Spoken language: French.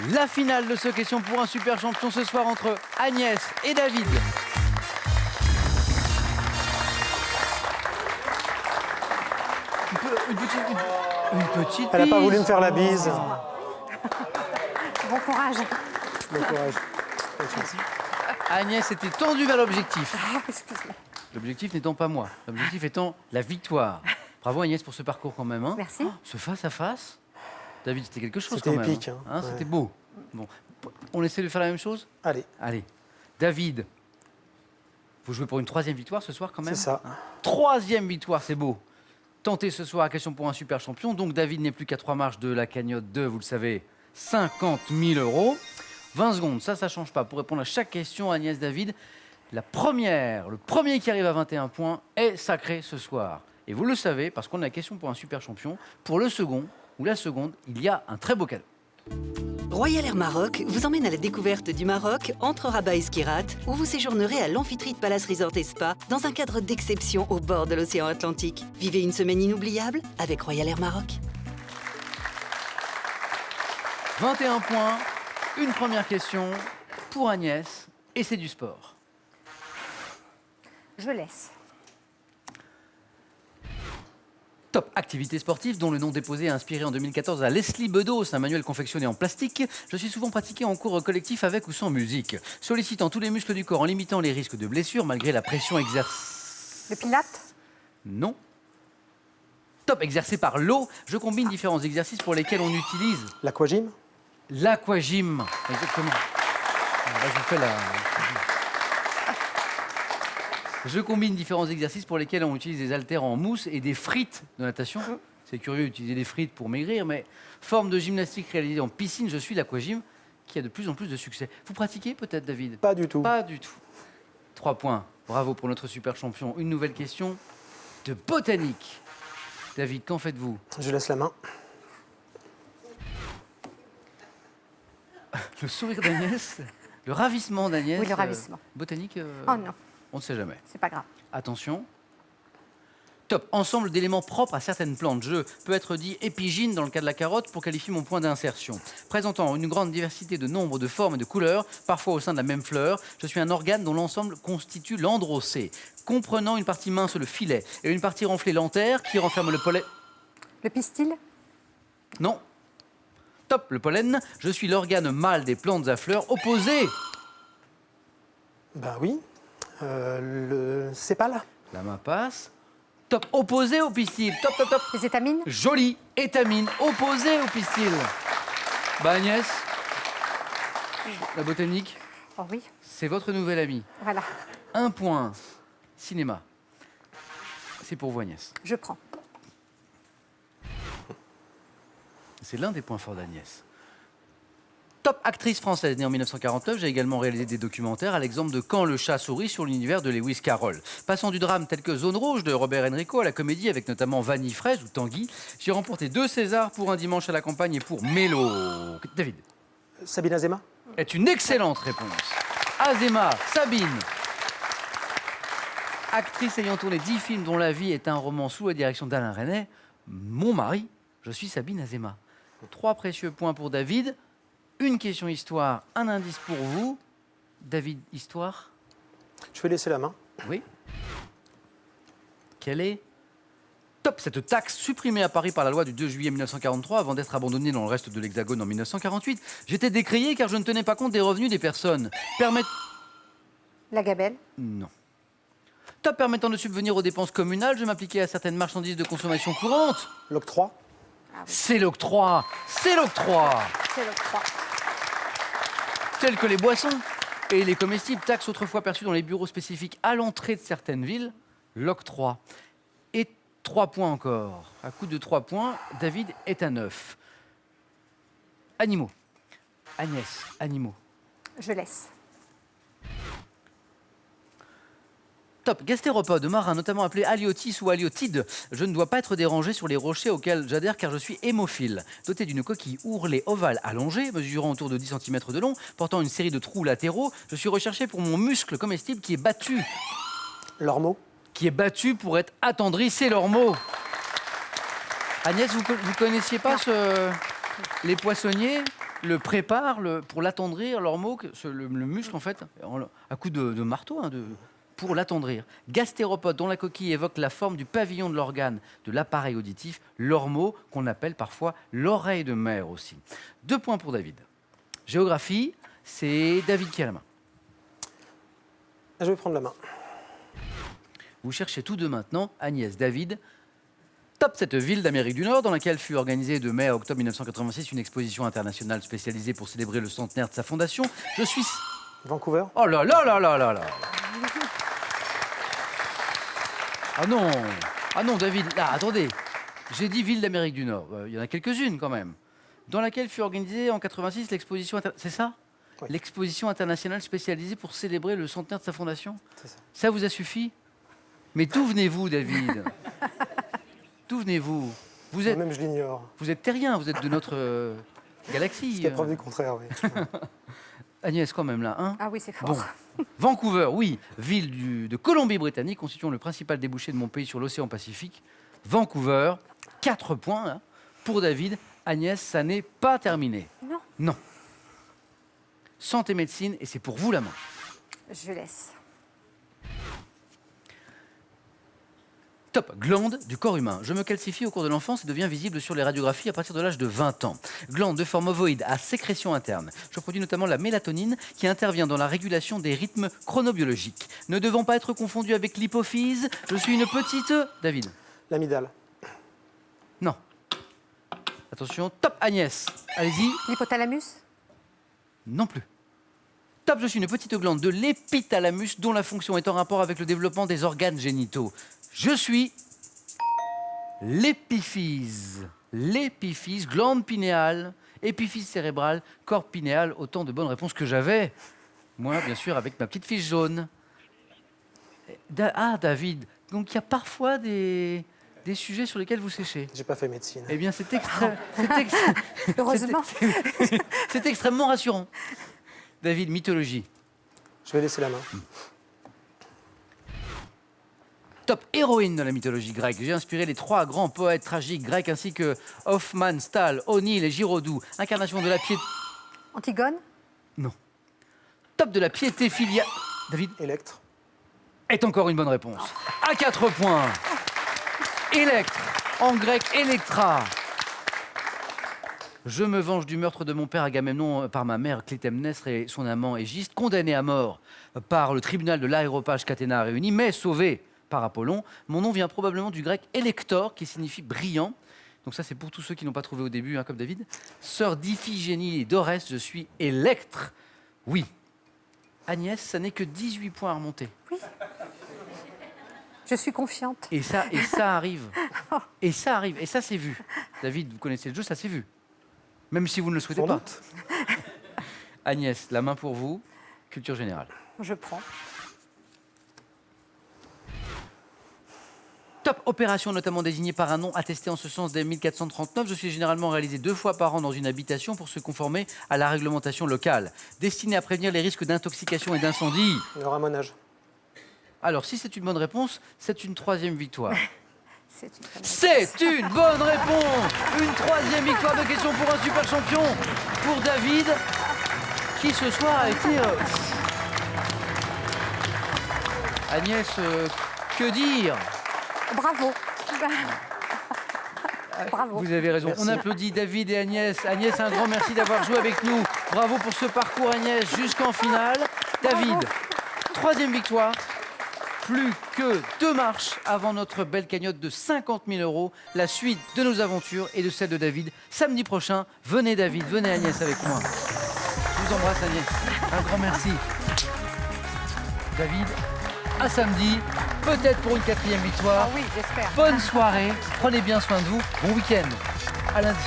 La finale de ce question pour un super champion ce soir entre Agnès et David. Une petite Elle n'a pas bise. voulu me faire la bise. Bon courage. Bon courage. Agnès était tendue vers l'objectif. Excuse-moi. L'objectif n'étant pas moi, l'objectif étant la victoire. Bravo Agnès pour ce parcours quand même. Hein. Merci. Ce face à face, David, c'était quelque chose C'était quand même. épique, hein. C'était Ouais. beau. Bon, on essaie de faire la même chose. Allez, Allez, David, vous jouez pour une 3e victoire ce soir quand même. c'est ça. 3e victoire, c'est beau. Tentez ce soir à question pour un super champion. Donc David n'est plus qu'à 3 marches de la cagnotte de, vous le savez, 50 000 €. 20 secondes, ça ne change pas. Pour répondre à chaque question, Agnès, David, le premier qui arrive à 21 points est sacré ce soir. Et vous le savez, parce qu'on a la question pour un super champion, pour le second ou la seconde, il y a un très beau cadeau. Royal Air Maroc vous emmène à la découverte du Maroc entre Rabat et Skirat, où vous séjournerez à l'Amphitrite Palace Resort et Spa dans un cadre d'exception au bord de l'océan Atlantique. Vivez une semaine inoubliable avec Royal Air Maroc. 21 points, une première question pour Agnès, et c'est du sport. Je laisse. Top activité sportive dont le nom déposé est inspiré en 2014 à Leslie Bedos, un manuel confectionné en plastique. Je suis souvent pratiqué en cours collectif avec ou sans musique, sollicitant tous les muscles du corps en limitant les risques de blessures malgré la pression exercée. Le pilate. Non. Top exercé par l'eau. Je combine différents exercices pour lesquels on utilise L'aquagym. l'aquagym. Exactement. Alors là, je vous fais la... Je combine différents exercices pour lesquels on utilise des haltères en mousse et des frites de natation. C'est curieux d'utiliser des frites pour maigrir, mais forme de gymnastique réalisée en piscine, je suis l'aquagym qui a de plus en plus de succès. Vous pratiquez peut-être, David? Pas du tout. Pas du tout. 3 points. Bravo pour notre super champion. Une nouvelle question de botanique. David, qu'en faites-vous? Je laisse la main. Le sourire d'Agnès, le ravissement d'Agnès. Oui, le ravissement. Botanique, Oh non, on ne sait jamais. c'est pas grave. Attention. Top. Ensemble d'éléments propres à certaines plantes. Je peux être dit épigyne dans le cas de la carotte pour qualifier mon point d'insertion. Présentant une grande diversité de nombres, de formes et de couleurs, parfois au sein de la même fleur, je suis un organe dont l'ensemble constitue l'androcée, comprenant une partie mince, le filet, et une partie renflée, l'anthère, qui renferme le pollen. Le pistil. Non. Top. Le pollen. Je suis l'organe mâle des plantes à fleurs opposé. Ben oui. Le sépale. La main passe. Top. Opposé au pistil. Top, top, top. Les étamines. Joli. Étamine. Opposé au pistil. Bah Agnès, la botanique, Oh oui, c'est votre nouvel ami. voilà. 1 point. Cinéma. C'est pour vous Agnès. Je prends. C'est l'un des points forts d'Agnès. Top actrice française née en 1949, j'ai également réalisé des documentaires à l'exemple de Quand le chat sourit sur l'univers de Lewis Carroll. Passant du drame tel que Zone Rouge de Robert Enrico à la comédie avec notamment Vanille Fraise ou Tanguy, j'ai remporté 2 Césars pour Un dimanche à la campagne et pour Mélo. David Sabine Azema. est une excellente réponse. Azéma, Sabine. Actrice ayant tourné 10 films dont la vie est un roman sous la direction d'Alain Resnais, mon mari, je suis Sabine Azéma. 3 précieux points pour David. Une question histoire, un indice pour vous. David, histoire? Je vais laisser la main. Oui. Quelle est? Top, cette taxe supprimée à Paris par la loi du 2 juillet 1943 avant d'être abandonnée dans le reste de l'Hexagone en 1948. J'étais décrié car je ne tenais pas compte des revenus des personnes. La gabelle. Non. Top permettant de subvenir aux dépenses communales, je m'appliquais à certaines marchandises de consommation courante. L'octroi. C'est l'octroi. C'est l'octroi. C'est l'octroi. Tels que les boissons et les comestibles, taxes autrefois perçues dans les bureaux spécifiques à l'entrée de certaines villes, l'octroi. Et 3 points encore. À coup de 3 points, David est à 9. Animaux. Agnès, animaux. Je laisse. Top. Gastéropodes marins, notamment appelés haliotis ou haliotide. Je ne dois pas être dérangé sur les rochers auxquels j'adhère car je suis hémophile. Doté d'une coquille ourlée ovale allongée, mesurant autour de 10 cm de long, portant une série de trous latéraux, je suis recherché pour mon muscle comestible qui est battu. L'ormeau. Qui est battu pour être attendri, c'est l'ormeau. Agnès, vous connaissiez pas les poissonniers? le préparent pour l'attendrir, l'ormeau, le muscle en fait, à coup de marteau, hein, pour l'attendrir. Gastéropode, dont la coquille évoque la forme du pavillon de l'organe de l'appareil auditif, l'ormeau, qu'on appelle parfois l'oreille de mer aussi. 2 points pour David. Géographie, c'est David qui a la main. Je vais prendre la main. Vous cherchez tous deux maintenant, Agnès, David. Top cette ville d'Amérique du Nord dans laquelle fut organisée de mai à octobre 1986 une exposition internationale spécialisée pour célébrer le centenaire de sa fondation. Je suis... Vancouver. Oh là là là là là là. Ah non, David, là, attendez. J'ai dit ville d'Amérique du Nord. Il y en a quelques-unes quand même. Dans laquelle fut organisée en 86 l'exposition... C'est ça? Oui. L'exposition internationale spécialisée pour célébrer le centenaire de sa fondation. C'est ça. Ça vous a suffi? Mais d'où venez-vous, David? D'où venez-vous? Vous êtes... Moi-même, je l'ignore. Vous êtes terrien, vous êtes de notre galaxie. Jusqu'à preuve du contraire, oui. Agnès, quand même, là, hein? Ah oui, c'est fort. Bon. Vancouver, oui, ville de Colombie-Britannique, constituant le principal débouché de mon pays sur l'océan Pacifique. Vancouver, 4 points hein, pour David. Agnès, ça n'est pas terminé. Non. Non. Santé médecine, et c'est pour vous la main. Je laisse. Top, glande du corps humain. Je me calcifie au cours de l'enfance et deviens visible sur les radiographies à partir de l'âge de 20 ans. Glande de forme ovoïde à sécrétion interne. Je produis notamment la mélatonine qui intervient dans la régulation des rythmes chronobiologiques. Ne devant pas être confondu avec l'hypophyse, je suis une petite... David. L'amygdale. Non. Attention, top Agnès. Allez-y. L'hypothalamus. Non plus. Top, je suis une petite glande de l'épithalamus dont la fonction est en rapport avec le développement des organes génitaux. Je suis l'épiphyse. L'épiphyse, glande pinéale, épiphyse cérébrale, corps pinéal, autant de bonnes réponses que j'avais. Moi, bien sûr, avec ma petite fiche jaune. David, donc il y a parfois des sujets sur lesquels vous séchez. J'ai pas fait médecine. Eh bien, c'est Heureusement. c'est extrêmement rassurant. David, mythologie. Je vais laisser la main. Top héroïne de la mythologie grecque. J'ai inspiré les 3 grands poètes tragiques grecs ainsi que Hoffmann, Stahl, O'Neill et Giraudoux. Incarnation de la piété... Antigone. Non. Top de la piété filiale... David Électre. est encore une bonne réponse. À 4 points. Électre, en grec Electra. Je me venge du meurtre de mon père Agamemnon par ma mère Clytemnestre et son amant Égiste, condamné à mort par le tribunal de l'aéropage qu'Athéna a réuni, mais sauvé par Apollon. Mon nom vient probablement du grec Elector, qui signifie brillant. Donc ça, c'est pour tous ceux qui n'ont pas trouvé au début, hein, comme David. Sœur d'Iphigénie et d'Orès, je suis Électre. Oui. Agnès, ça n'est que 18 points à remonter. Oui. Je suis confiante. Et ça arrive. Et ça arrive. Et ça, c'est vu. David, vous connaissez le jeu, ça c'est vu. Même si vous ne le souhaitez Sans pas. doute. Agnès, la main pour vous. Culture générale. Je prends. Top opération, notamment désignée par un nom attesté en ce sens dès 1439. Je suis généralement réalisé 2 fois par an dans une habitation pour se conformer à la réglementation locale. Destinée à prévenir les risques d'intoxication et d'incendie. Le ramonage. Alors, si c'est une bonne réponse, c'est une 3e victoire. C'est une bonne C'est une bonne réponse. Une 3e victoire de question pour un super champion. Pour David, qui ce soir a été... Agnès, que dire? Bravo. Bravo. Vous avez raison. Merci. On applaudit David et Agnès. Agnès, un grand merci d'avoir joué avec nous. Bravo pour ce parcours, Agnès, jusqu'en finale. David, 3e victoire. Plus que 2 marches avant notre belle cagnotte de 50 000 €. La suite de nos aventures et de celle de David samedi prochain. Venez David, venez Agnès avec moi. Je vous embrasse Agnès. Un grand merci. David, à samedi, peut-être pour une 4e victoire. Ah oui, j'espère. Bonne soirée, prenez bien soin de vous. Bon week-end. À lundi.